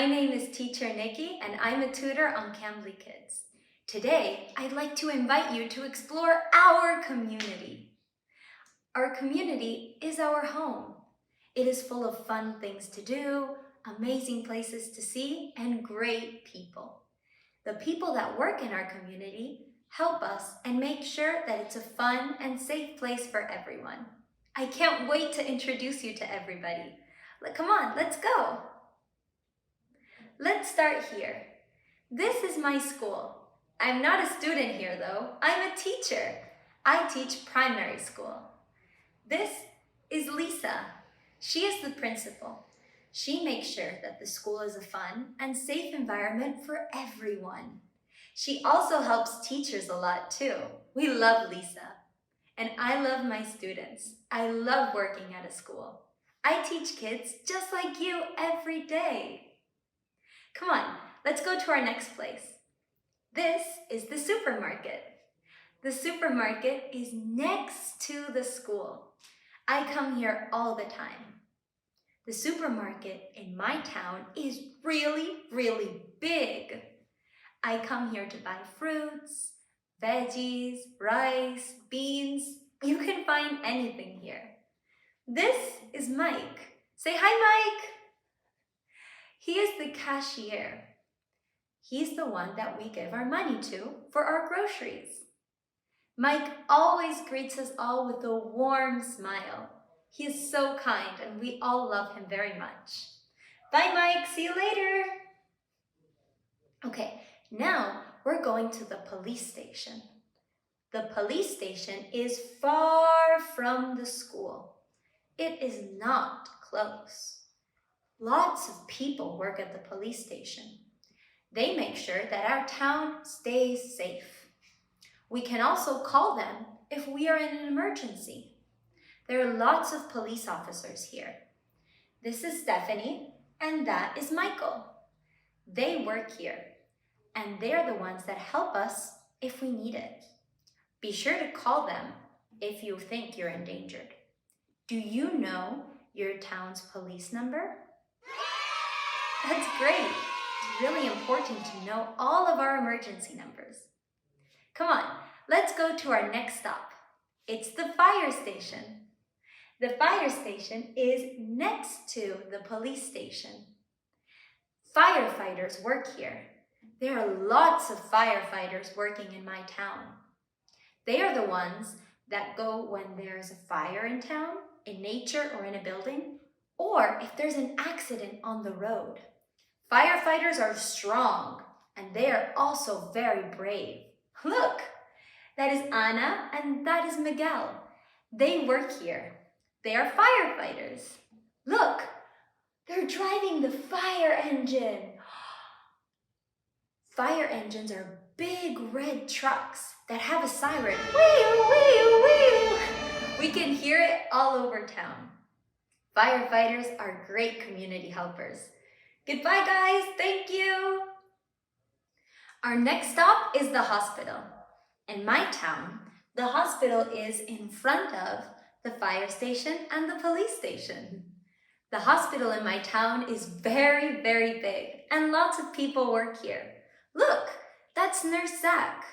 My name is Teacher Nikki, and I'm a tutor on Cambly Kids. Today, I'd like to invite you to explore our community. Our community is our home. It is full of fun things to do, amazing places to see, and great people. The people that work in our community help us and make sure that it's a fun and safe place for everyone. I can't wait to introduce you to everybody. Come on, let's go. Let's start here. This is my school. I'm not a student here though, I'm a teacher. I teach primary school. This is Lisa. She is the principal. She makes sure that the school is a fun and safe environment for everyone. She also helps teachers a lot too. We love Lisa. And I love my students. I love working at a school. I teach kids just like you every day. Come on, let's go to our next place. This is the supermarket. The supermarket is next to the school. I come here all the time. The supermarket in my town is really big. I come here to buy fruits, veggies, rice, beans. You can find anything here. This is Mike. Say hi, Mike. He is the cashier. He's the one that we give our money to for our groceries. Mike always greets us all with a warm smile. He is so kind and we all love him very much. Bye, Mike. See you later. Okay, now we're going to the police station. The police station is far from the school. It is not close. Lots of people work at the police station. They make sure that our town stays safe. We can also call them if we are in an emergency. There are lots of police officers here. This is Stephanie, and that is Michael. They work here, and they're the ones that help us if we need it. Be sure to call them if you think you're endangered. Do you know your town's police number? That's great. It's really important to know all of our emergency numbers. Come on, let's go to our next stop. It's the fire station. The fire station is next to the police station. Firefighters work here. There are lots of firefighters working in my town. They are the ones that go when there's a fire in town, in nature, or in a building, or if there's an accident on the road. Firefighters are strong, and they are also very brave. Look, that is Anna and that is Miguel. They work here. They are firefighters. Look, they're driving the fire engine. Fire engines are big red trucks that have a siren. Wee, wee, wee. We can hear it all over town. Firefighters are great community helpers. Goodbye, guys. Thank you. Our next stop is the hospital. In my town, the hospital is in front of the fire station and the police station. The hospital in my town is very big, and lots of people work here. Look, that's Nurse Zach.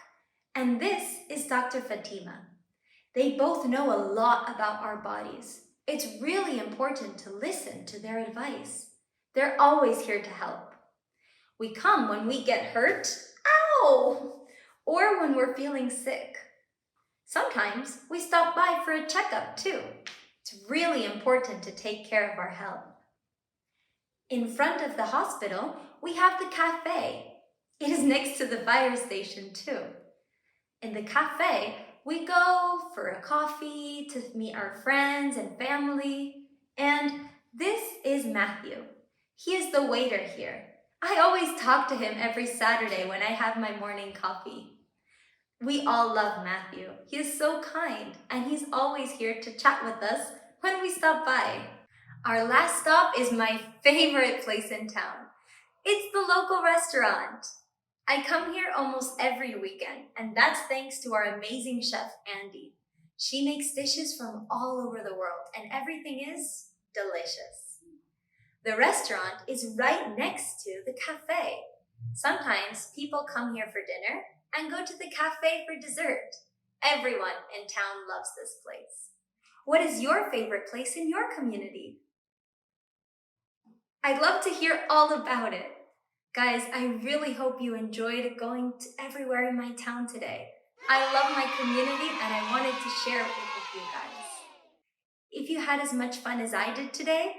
And this is Dr. Fatima. They both know a lot about our bodies. It's really important to listen to their advice. They're always here to help. We come when we get hurt, ow, or when we're feeling sick. Sometimes we stop by for a checkup too. It's really important to take care of our health. In front of the hospital, we have the cafe. It is next to the fire station too. In the cafe, we go for a coffee to meet our friends and family. And this is Matthew. He is the waiter here. I always talk to him every Saturday when I have my morning coffee. We all love Matthew. He is so kind, and he's always here to chat with us when we stop by. Our last stop is my favorite place in town. It's the local restaurant. I come here almost every weekend, and that's thanks to our amazing chef, Andy. She makes dishes from all over the world, and everything is delicious. The restaurant is right next to the cafe. Sometimes people come here for dinner and go to the cafe for dessert. Everyone in town loves this place. What is your favorite place in your community? I'd love to hear all about it. Guys, I really hope you enjoyed going to everywhere in my town today. I love my community and I wanted to share it with you guys. If you had as much fun as I did today,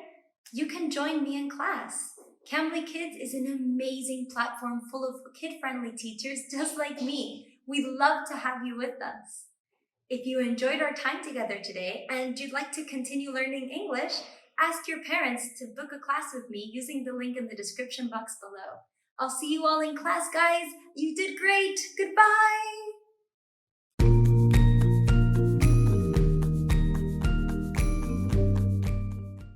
you can join me in class. Cambly Kids is an amazing platform full of kid-friendly teachers just like me. We'd love to have you with us. If you enjoyed our time together today and you'd like to continue learning English, ask your parents to book a class with me using the link in the description box below. I'll see you all in class, guys. You did great. Goodbye.